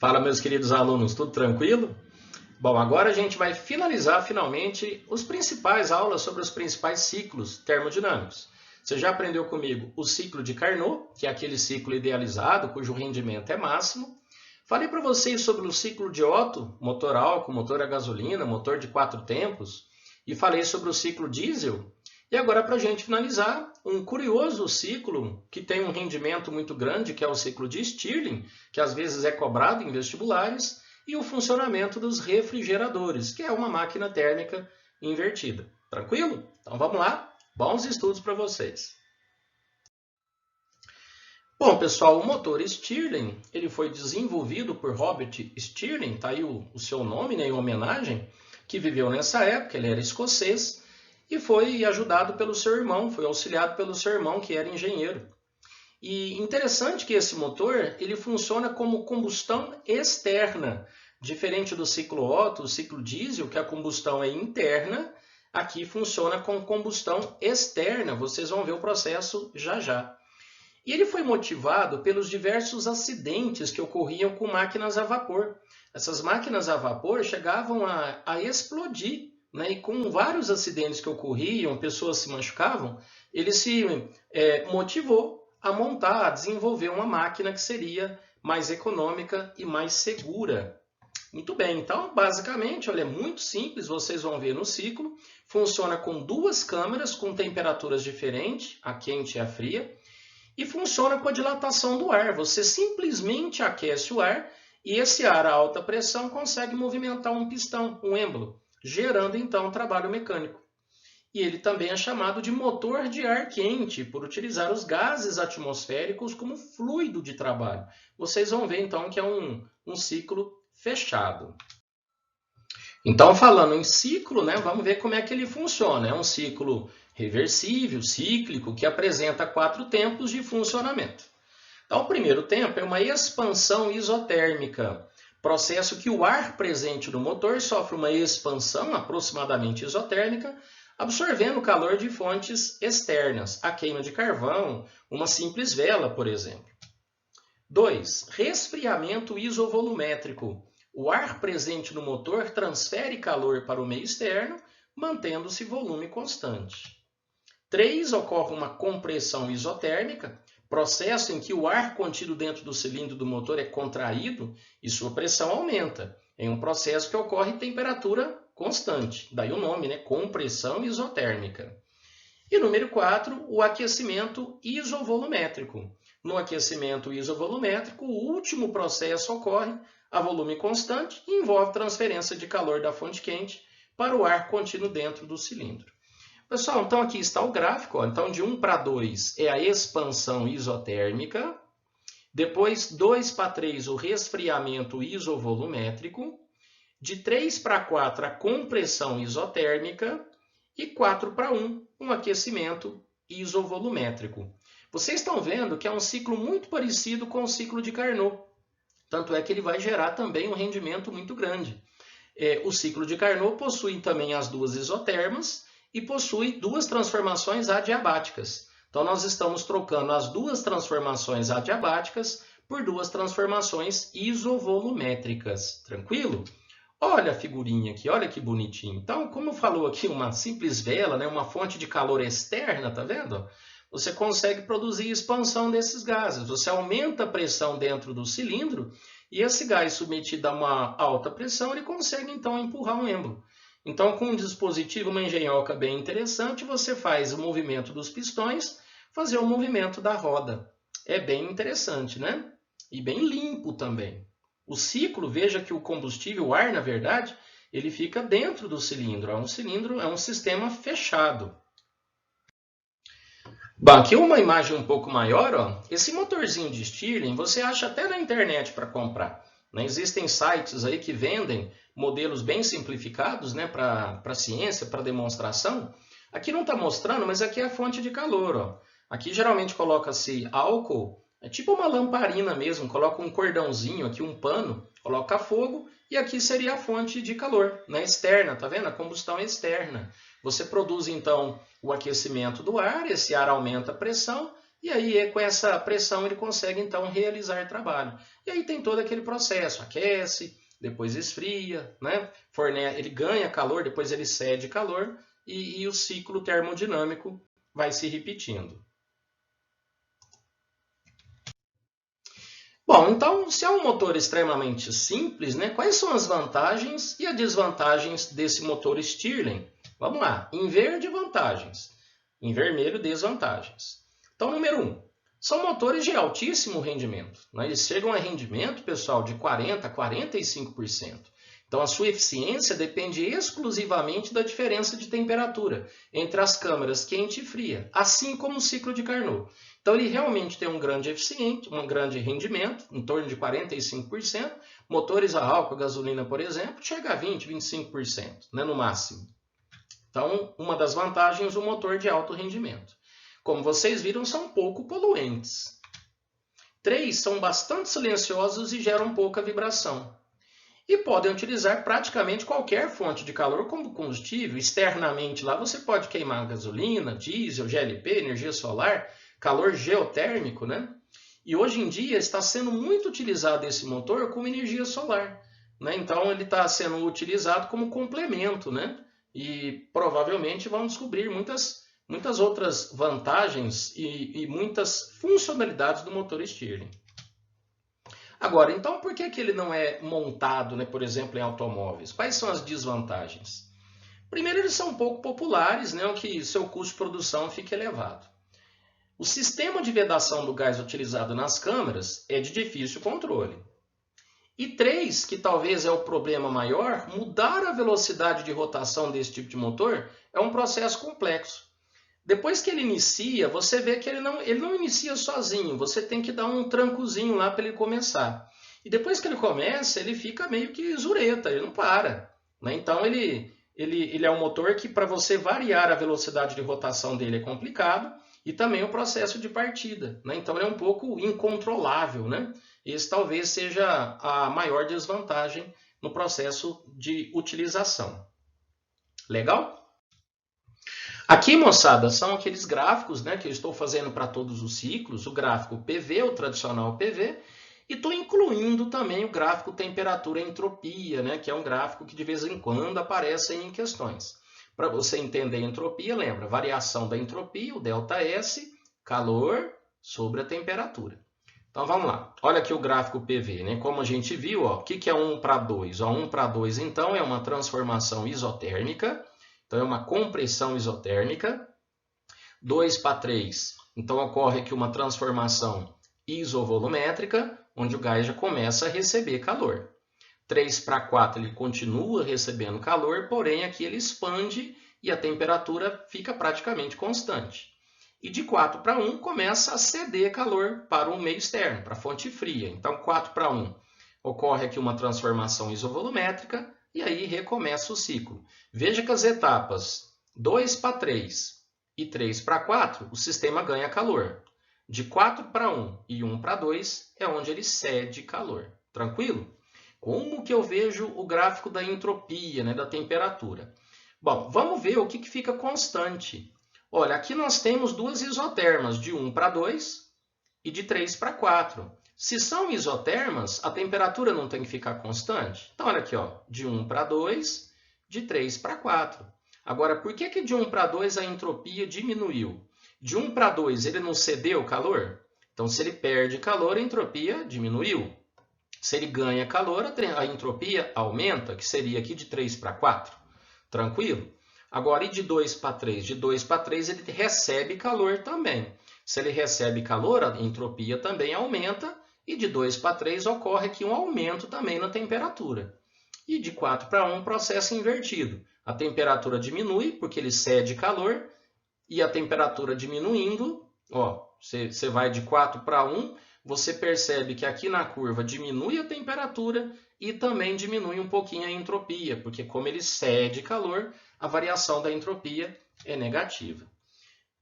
Fala, meus queridos alunos, tudo tranquilo? Bom, agora a gente vai finalizar finalmente as principais aulas sobre os principais ciclos termodinâmicos. Você já aprendeu comigo o ciclo de Carnot, que é aquele ciclo idealizado, cujo rendimento é máximo. Falei para vocês sobre o ciclo de Otto, motor álcool, motor a gasolina, motor de 4 tempos, e falei sobre o ciclo diesel. E agora, para a gente finalizar, um curioso ciclo que tem um rendimento muito grande, que é o ciclo de Stirling, que às vezes é cobrado em vestibulares, e o funcionamento dos refrigeradores, que é uma máquina térmica invertida. Tranquilo? Então vamos lá, bons estudos para vocês. Bom, pessoal, o motor Stirling ele foi desenvolvido por Robert Stirling, está aí o seu nome, né, em homenagem, que viveu nessa época, ele era escocês, e foi ajudado pelo seu irmão, foi auxiliado pelo seu irmão, que era engenheiro. E interessante que esse motor ele funciona como combustão externa, diferente do ciclo Otto, o ciclo diesel, que a combustão é interna, aqui funciona com combustão externa, vocês vão ver o processo já já. E ele foi motivado pelos diversos acidentes que ocorriam com máquinas a vapor. Essas máquinas a vapor chegavam a explodir, né? E com vários acidentes que ocorriam, pessoas se machucavam, ele se motivou a montar, a desenvolver uma máquina que seria mais econômica e mais segura. Muito bem, então basicamente, olha, é muito simples, vocês vão ver no ciclo. Funciona com duas câmeras com temperaturas diferentes, a quente e a fria, e funciona com a dilatação do ar. Você simplesmente aquece o ar e esse ar a alta pressão consegue movimentar um pistão, um êmbolo, gerando então trabalho mecânico. E ele também é chamado de motor de ar quente, por utilizar os gases atmosféricos como fluido de trabalho. Vocês vão ver então que é um ciclo fechado. Então, falando em ciclo, né, vamos ver como é que ele funciona. É um ciclo reversível, cíclico, que apresenta 4 tempos de funcionamento. Então, o primeiro tempo é uma expansão isotérmica, processo que o ar presente no motor sofre uma expansão aproximadamente isotérmica, absorvendo o calor de fontes externas, a queima de carvão, uma simples vela, por exemplo. 2. Resfriamento isovolumétrico. O ar presente no motor transfere calor para o meio externo, mantendo-se volume constante. 3. Ocorre uma compressão isotérmica, processo em que o ar contido dentro do cilindro do motor é contraído e sua pressão aumenta. É um processo que ocorre em temperatura constante, daí o nome, né? Compressão isotérmica. E número 4, o aquecimento isovolumétrico. No aquecimento isovolumétrico, o último processo ocorre a volume constante e envolve transferência de calor da fonte quente para o ar contínuo dentro do cilindro. Pessoal, então aqui está o gráfico. Ó. Então, de 1 para 2 é a expansão isotérmica. Depois, 2 para 3, o resfriamento isovolumétrico. De 3 para 4, a compressão isotérmica. E 4 para 1, um aquecimento isovolumétrico. Vocês estão vendo que é um ciclo muito parecido com o ciclo de Carnot. Tanto é que ele vai gerar também um rendimento muito grande. O ciclo de Carnot possui também as duas isotermas e possui duas transformações adiabáticas. Então, nós estamos trocando as duas transformações adiabáticas por duas transformações isovolumétricas. Tranquilo? Olha a figurinha aqui, olha que bonitinho. Então, como falou aqui, uma simples vela, né, uma fonte de calor externa, tá vendo? Você consegue produzir expansão desses gases. Você aumenta a pressão dentro do cilindro e esse gás submetido a uma alta pressão, ele consegue então empurrar um êmbolo. Então, com um dispositivo, uma engenhoca bem interessante, você faz o movimento dos pistões, fazer o movimento da roda. É bem interessante, né? E bem limpo também. O ciclo, veja que o combustível, o ar, na verdade, ele fica dentro do cilindro. É um cilindro, é um sistema fechado. Bom, aqui uma imagem um pouco maior, ó. Esse motorzinho de Stirling você acha até na internet para comprar. Né? Existem sites aí que vendem modelos bem simplificados, né, para ciência, para demonstração. Aqui não está mostrando, mas aqui é a fonte de calor. Ó. Aqui geralmente coloca-se álcool, é tipo uma lamparina mesmo, coloca um cordãozinho aqui, um pano, coloca fogo e aqui seria a fonte de calor, né, externa, tá vendo? A combustão externa. Você produz então o aquecimento do ar, esse ar aumenta a pressão e aí com essa pressão ele consegue então realizar trabalho. E aí tem todo aquele processo, aquece, depois esfria, né? Ele ganha calor, depois ele cede calor e o ciclo termodinâmico vai se repetindo. Bom, então, se é um motor extremamente simples, né, quais são as vantagens e as desvantagens desse motor Stirling? Vamos lá, em verde, vantagens. Em vermelho, desvantagens. Então, número 1, são motores de altíssimo rendimento. Né? Eles chegam a rendimento, pessoal, de 40% a 45%. Então, a sua eficiência depende exclusivamente da diferença de temperatura entre as câmaras quente e fria, assim como o ciclo de Carnot. Então, ele realmente tem um grande rendimento, em torno de 45%. Motores a álcool, gasolina, por exemplo, chega a 20%, 25%, né, no máximo. Então, uma das vantagens, o motor de alto rendimento. Como vocês viram, são pouco poluentes. 3, são bastante silenciosos e geram pouca vibração. E podem utilizar praticamente qualquer fonte de calor como combustível. Externamente lá você pode queimar gasolina, diesel, GLP, energia solar, calor geotérmico, né? E hoje em dia está sendo muito utilizado esse motor como energia solar, né? Então ele está sendo utilizado como complemento, né? E provavelmente vão descobrir muitas outras vantagens e muitas funcionalidades do motor Stirling. Agora, então por que ele não é montado, né, por exemplo, em automóveis? Quais são as desvantagens? Primeiro, eles são pouco populares, né, o que seu custo de produção fica elevado. O sistema de vedação do gás utilizado nas câmaras é de difícil controle. E 3, que talvez é o problema maior, mudar a velocidade de rotação desse tipo de motor é um processo complexo. Depois que ele inicia, você vê que ele não inicia sozinho, você tem que dar um trancozinho lá para ele começar. E depois que ele começa, ele fica meio que zureta, ele não para. Né? Então ele é um motor que para você variar a velocidade de rotação dele é complicado e também o processo de partida. Né? Então ele é um pouco incontrolável. Né? Esse talvez seja a maior desvantagem no processo de utilização. Legal? Aqui, moçada, são aqueles gráficos, né, que eu estou fazendo para todos os ciclos, o gráfico PV, o tradicional PV, e estou incluindo também o gráfico temperatura e entropia, né, que é um gráfico que de vez em quando aparece em questões. Para você entender a entropia, lembra, variação da entropia, o ΔS, calor sobre a temperatura. Então vamos lá, olha aqui o gráfico PV, né? Como a gente viu, ó, o que é 1 para 2? 1 para 2, então, é uma transformação isotérmica. Então, é uma compressão isotérmica. 2 para 3, então ocorre aqui uma transformação isovolumétrica, onde o gás já começa a receber calor. 3 para 4, ele continua recebendo calor, porém aqui ele expande e a temperatura fica praticamente constante. E de 4 para 1, começa a ceder calor para o meio externo, para a fonte fria. Então, 4 para 1, ocorre aqui uma transformação isovolumétrica, e aí recomeça o ciclo. Veja que as etapas 2 para 3 e 3 para 4, o sistema ganha calor. De 4 para 1 e 1 para 2 é onde ele cede calor. Tranquilo? Como que eu vejo o gráfico da entropia, né, da temperatura? Bom, vamos ver o que fica constante. Olha, aqui nós temos duas isotermas, de 1 para 2 e de 3 para 4. Se são isotermas, a temperatura não tem que ficar constante? Então, olha aqui, ó, de 1 para 2, de 3 para 4. Agora, por que de 1 para 2 a entropia diminuiu? De 1 para 2 ele não cedeu calor? Então, se ele perde calor, a entropia diminuiu. Se ele ganha calor, a entropia aumenta, que seria aqui de 3 para 4. Tranquilo? Agora, e de 2 para 3? De 2 para 3 ele recebe calor também. Se ele recebe calor, a entropia também aumenta. E de 2 para 3 ocorre aqui um aumento também na temperatura. E de 4 para 1, processo invertido. A temperatura diminui porque ele cede calor e a temperatura diminuindo, ó, você vai de 4 para 1, você percebe que aqui na curva diminui a temperatura e também diminui um pouquinho a entropia, porque como ele cede calor, a variação da entropia é negativa.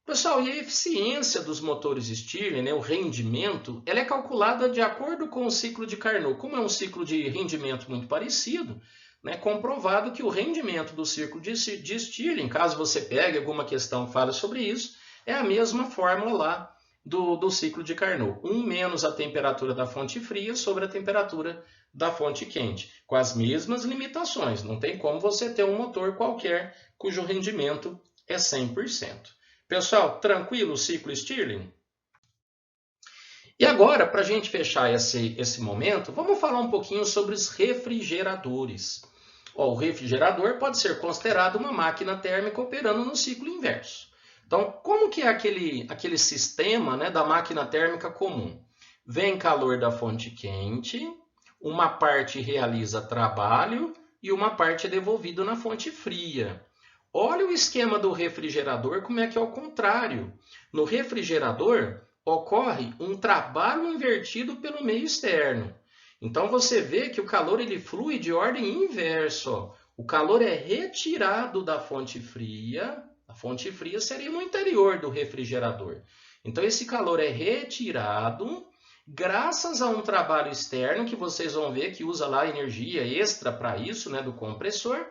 Pessoal, e a eficiência dos motores Stirling, né, o rendimento, ela é calculada de acordo com o ciclo de Carnot. Como é um ciclo de rendimento muito parecido, né, comprovado que o rendimento do ciclo de Stirling, caso você pegue alguma questão que fale sobre isso, é a mesma fórmula lá do ciclo de Carnot. 1 menos a temperatura da fonte fria sobre a temperatura da fonte quente, com as mesmas limitações. Não tem como você ter um motor qualquer cujo rendimento é 100%. Pessoal, tranquilo o ciclo Stirling? E agora, para a gente fechar esse momento, vamos falar um pouquinho sobre os refrigeradores. O refrigerador pode ser considerado uma máquina térmica operando no ciclo inverso. Então, como que é aquele sistema, né, da máquina térmica comum? Vem calor da fonte quente, uma parte realiza trabalho e uma parte é devolvido na fonte fria. Olha o esquema do refrigerador, como é que é o contrário. No refrigerador, ocorre um trabalho invertido pelo meio externo. Então, você vê que o calor ele flui de ordem inversa. O calor é retirado da fonte fria. A fonte fria seria no interior do refrigerador. Então, esse calor é retirado graças a um trabalho externo, que vocês vão ver que usa lá energia extra para isso, né, do compressor.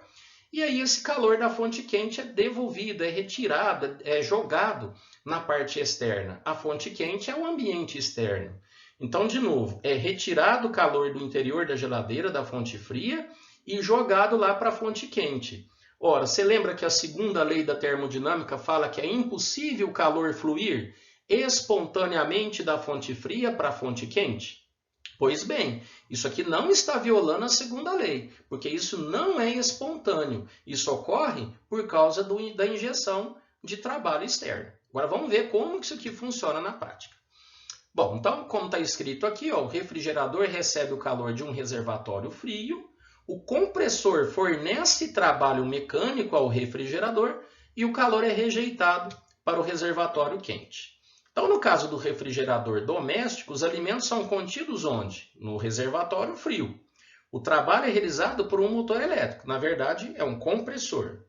E aí esse calor da fonte quente é devolvido, é retirado, é jogado na parte externa. A fonte quente é o ambiente externo. Então, de novo, é retirado o calor do interior da geladeira, da fonte fria, e jogado lá para a fonte quente. Ora, você lembra que a segunda lei da termodinâmica fala que é impossível o calor fluir espontaneamente da fonte fria para a fonte quente? Pois bem, isso aqui não está violando a segunda lei, porque isso não é espontâneo. Isso ocorre por causa da injeção de trabalho externo. Agora vamos ver como que isso aqui funciona na prática. Bom, então, como está escrito aqui, o refrigerador recebe o calor de um reservatório frio, o compressor fornece trabalho mecânico ao refrigerador e o calor é rejeitado para o reservatório quente. Então, no caso do refrigerador doméstico, os alimentos são contidos onde? No reservatório frio. O trabalho é realizado por um motor elétrico, na verdade é um compressor.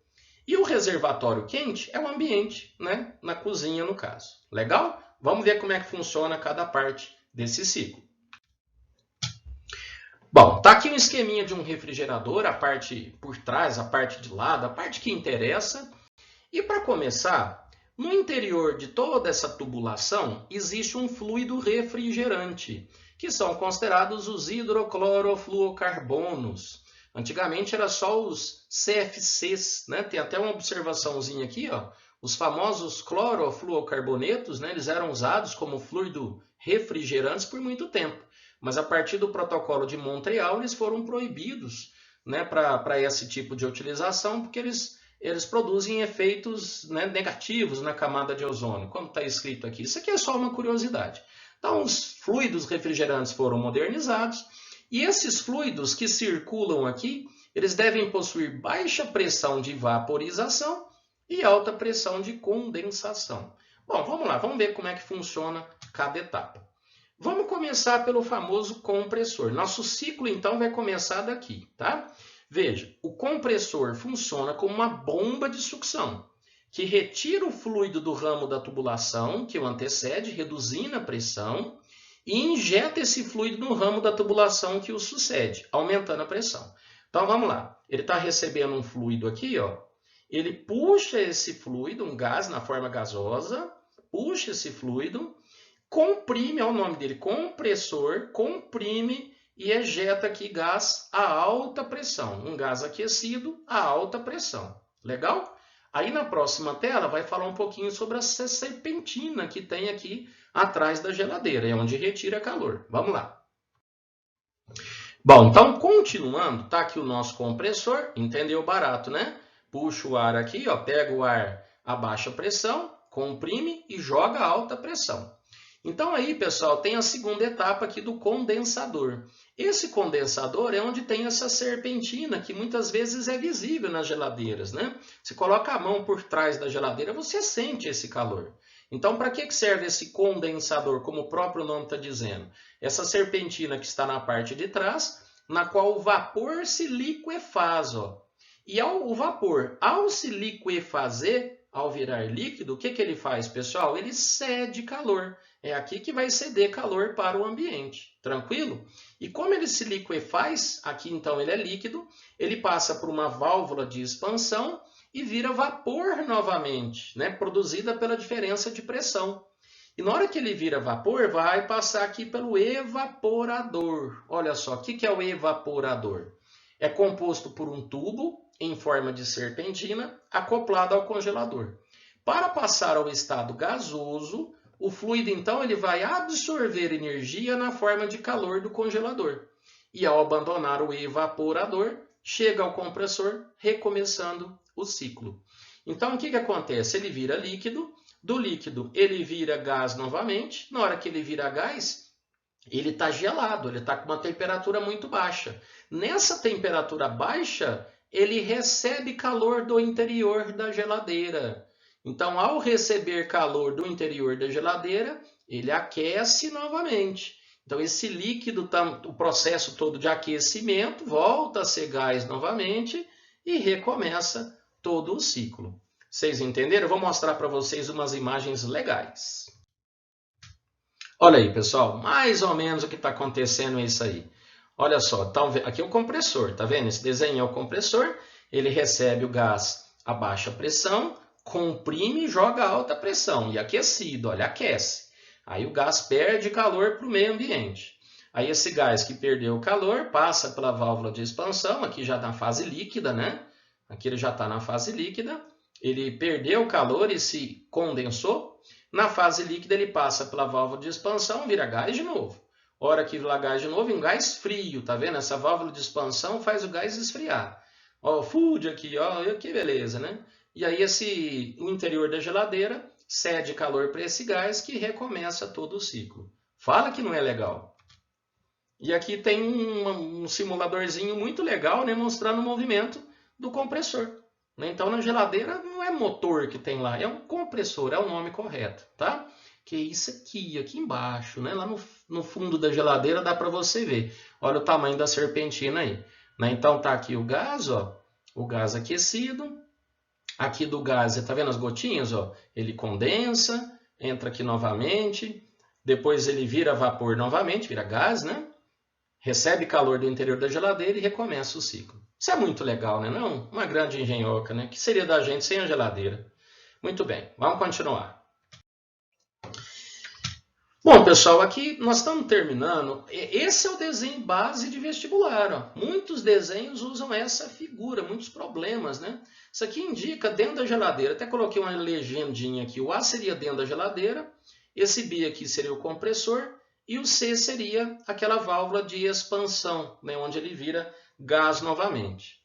E o reservatório quente é o ambiente, né? Na cozinha, no caso. Legal? Vamos ver como é que funciona cada parte desse ciclo. Bom, tá aqui um esqueminha de um refrigerador, a parte por trás, a parte de lado, a parte que interessa. E para começar, no interior de toda essa tubulação existe um fluido refrigerante, que são considerados os hidroclorofluorocarbonos. Antigamente era só os CFCs, né? Tem até uma observaçãozinha aqui, ó. Os famosos clorofluorocarbonetos, né? Eles eram usados como fluido refrigerantes por muito tempo. Mas a partir do protocolo de Montreal, eles foram proibidos, né, para esse tipo de utilização, porque eles produzem efeitos, né, negativos na camada de ozônio, como está escrito aqui. Isso aqui é só uma curiosidade. Então, os fluidos refrigerantes foram modernizados, e esses fluidos que circulam aqui, eles devem possuir baixa pressão de vaporização e alta pressão de condensação. Bom, vamos lá, vamos ver como é que funciona cada etapa. Vamos começar pelo famoso compressor. Nosso ciclo, então, vai começar daqui, tá? Veja, o compressor funciona como uma bomba de sucção, que retira o fluido do ramo da tubulação, que o antecede, reduzindo a pressão, e injeta esse fluido no ramo da tubulação que o sucede, aumentando a pressão. Então, vamos lá. Ele está recebendo um fluido aqui, ó. Ele puxa esse fluido, um gás na forma gasosa, puxa esse fluido, comprime, é o nome dele, compressor, comprime e ejeta aqui gás a alta pressão. Um gás aquecido a alta pressão. Legal? Aí na próxima tela vai falar um pouquinho sobre essa serpentina que tem aqui atrás da geladeira, é onde retira calor. Vamos lá. Bom, então continuando, tá aqui o nosso compressor, entendeu barato, né? Puxa o ar aqui, ó, pega o ar a baixa pressão, comprime e joga a alta pressão. Então aí, pessoal, tem a segunda etapa aqui do condensador. Esse condensador é onde tem essa serpentina, que muitas vezes é visível nas geladeiras, né? Você coloca a mão por trás da geladeira, você sente esse calor. Então, para que serve esse condensador, como o próprio nome está dizendo? Essa serpentina que está na parte de trás, na qual o vapor se liquefaz, ó. E o vapor, ao se liquefazer, ao virar líquido, o que ele faz, pessoal? Ele cede calor. É aqui que vai ceder calor para o ambiente. Tranquilo? E como ele se liquefaz, aqui então ele é líquido, ele passa por uma válvula de expansão e vira vapor novamente, né? Produzida pela diferença de pressão. E na hora que ele vira vapor, vai passar aqui pelo evaporador. Olha só, o que é o evaporador? É composto por um tubo em forma de serpentina acoplado ao congelador. Para passar ao estado gasoso, o fluido então ele vai absorver energia na forma de calor do congelador. E ao abandonar o evaporador, chega ao compressor, recomeçando o ciclo. Então o que acontece? Ele vira líquido. Do líquido, ele vira gás novamente. Na hora que ele vira gás, ele está gelado, ele está com uma temperatura muito baixa. Nessa temperatura baixa, ele recebe calor do interior da geladeira. Então, ao receber calor do interior da geladeira, ele aquece novamente. Então, esse líquido, o processo todo de aquecimento, volta a ser gás novamente e recomeça todo o ciclo. Vocês entenderam? Eu vou mostrar para vocês umas imagens legais. Olha aí, pessoal, mais ou menos o que está acontecendo é isso aí. Olha só, tá, aqui é o compressor, tá vendo? Esse desenho é o compressor, ele recebe o gás a baixa pressão, comprime e joga a alta pressão, e aquecido, olha, aquece. Aí o gás perde calor para o meio ambiente. Aí esse gás que perdeu o calor passa pela válvula de expansão, aqui já na fase líquida, né? Aqui ele já está na fase líquida. Ele perdeu o calor e se condensou. Na fase líquida ele passa pela válvula de expansão, vira gás de novo. Hora que vira gás de novo, um gás frio, tá vendo? Essa válvula de expansão faz o gás esfriar. Ó, o food aqui, ó, que beleza, né? E aí o interior da geladeira cede calor para esse gás que recomeça todo o ciclo. Fala que não é legal. E aqui tem um simuladorzinho muito legal, né, mostrando o movimento do compressor. Então, na geladeira não é motor que tem lá, é um compressor, é o nome correto, tá? Que é isso aqui embaixo, né? Lá no fundo da geladeira dá para você ver. Olha o tamanho da serpentina aí. Então, tá aqui o gás, ó, o gás aquecido. Aqui do gás, tá vendo as gotinhas, ó? Ele condensa, entra aqui novamente, depois ele vira vapor novamente, vira gás, né? Recebe calor do interior da geladeira e recomeça o ciclo. Isso é muito legal, né? Não? Uma grande engenhoca, né? Que seria da gente sem a geladeira? Muito bem, vamos continuar. Bom, pessoal, aqui nós estamos terminando. Esse é o desenho base de vestibular. Ó. Muitos desenhos usam essa figura, muitos problemas, né? Isso aqui indica dentro da geladeira. Até coloquei uma legendinha aqui. O A seria dentro da geladeira, esse B aqui seria o compressor e o C seria aquela válvula de expansão, né? Onde ele vira gás novamente.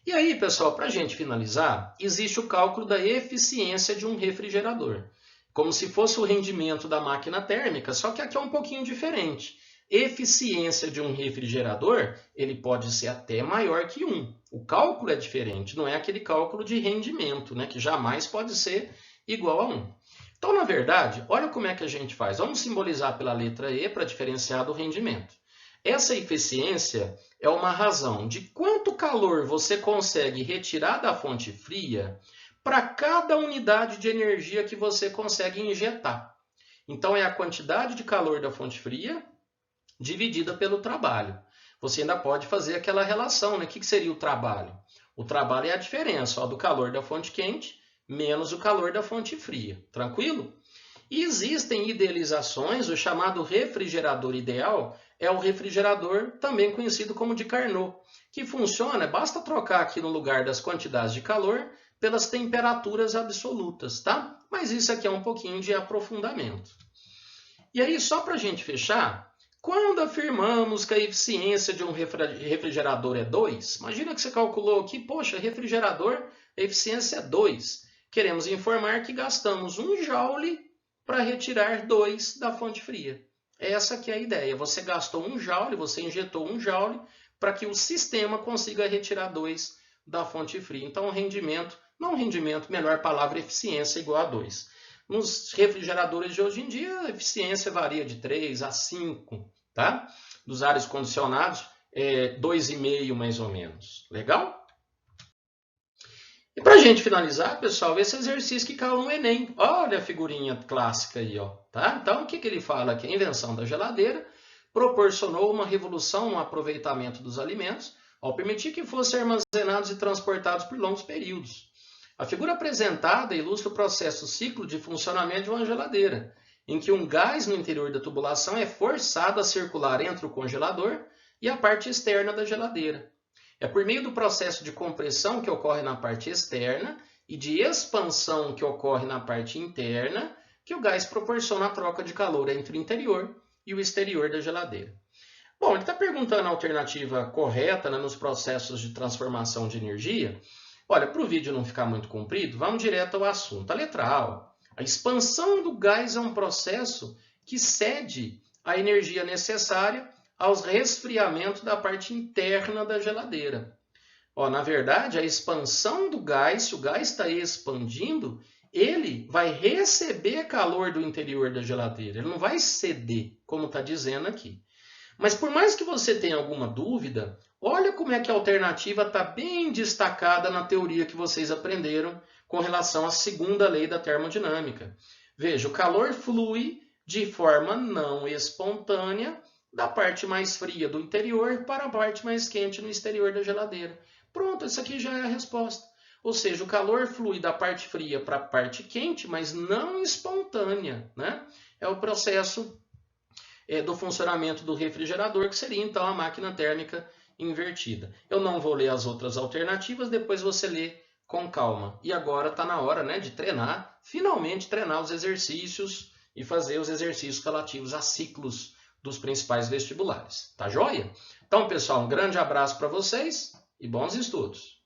E aí, pessoal, para a gente finalizar, existe o cálculo da eficiência de um refrigerador. Como se fosse o rendimento da máquina térmica, só que aqui é um pouquinho diferente. Eficiência de um refrigerador, ele pode ser até maior que 1. O cálculo é diferente, não é aquele cálculo de rendimento, né, que jamais pode ser igual a 1. Então, na verdade, olha como é que a gente faz. Vamos simbolizar pela letra E para diferenciar do rendimento. Essa eficiência é uma razão de quanto calor você consegue retirar da fonte fria para cada unidade de energia que você consegue injetar. Então, é a quantidade de calor da fonte fria dividida pelo trabalho. Você ainda pode fazer aquela relação, né? O que seria o trabalho? O trabalho é a diferença do calor da fonte quente menos o calor da fonte fria. Tranquilo? E existem idealizações, o chamado refrigerador ideal é o refrigerador também conhecido como de Carnot, que funciona, basta trocar aqui no lugar das quantidades de calor pelas temperaturas absolutas, tá? Mas isso aqui é um pouquinho de aprofundamento. E aí, só para a gente fechar, quando afirmamos que a eficiência de um refrigerador é 2, imagina que você calculou aqui, poxa, refrigerador, a eficiência é 2. Queremos informar que gastamos 1 joule para retirar 2 da fonte fria. Essa que é a ideia. Você gastou 1 joule, você injetou 1 joule para que o sistema consiga retirar 2 da fonte fria. Então, o rendimento, não rendimento, melhor palavra, eficiência igual a 2. Nos refrigeradores de hoje em dia, a eficiência varia de 3 a 5, tá? Dos ares condicionados, 2,5 mais ou menos. Legal? E para a gente finalizar, pessoal, esse exercício que caiu no Enem. Olha a figurinha clássica aí, ó, tá? Então, o que ele fala aqui? A invenção da geladeira proporcionou uma revolução no aproveitamento dos alimentos ao permitir que fossem armazenados e transportados por longos períodos. A figura apresentada ilustra o processo ciclo de funcionamento de uma geladeira, em que um gás no interior da tubulação é forçado a circular entre o congelador e a parte externa da geladeira. É por meio do processo de compressão que ocorre na parte externa e de expansão que ocorre na parte interna que o gás proporciona a troca de calor entre o interior e o exterior da geladeira. Bom, ele está perguntando a alternativa correta, né, nos processos de transformação de energia. Olha, para o vídeo não ficar muito comprido, vamos direto ao assunto. A letra A, a expansão do gás é um processo que cede a energia necessária aos resfriamentos da parte interna da geladeira. Na verdade, a expansão do gás, se o gás está expandindo, ele vai receber calor do interior da geladeira, ele não vai ceder, como está dizendo aqui. Mas por mais que você tenha alguma dúvida, olha como é que a alternativa está bem destacada na teoria que vocês aprenderam com relação à segunda lei da termodinâmica. Veja, o calor flui de forma não espontânea da parte mais fria do interior para a parte mais quente no exterior da geladeira. Pronto, isso aqui já é a resposta. Ou seja, o calor flui da parte fria para a parte quente, mas não espontânea, né? É o processo do funcionamento do refrigerador, que seria então a máquina térmica invertida. Eu não vou ler as outras alternativas, depois você lê com calma. E agora está na hora, né, de treinar, finalmente treinar os exercícios e fazer os exercícios relativos a ciclos dos principais vestibulares. Tá joia? Então, pessoal, um grande abraço para vocês e bons estudos!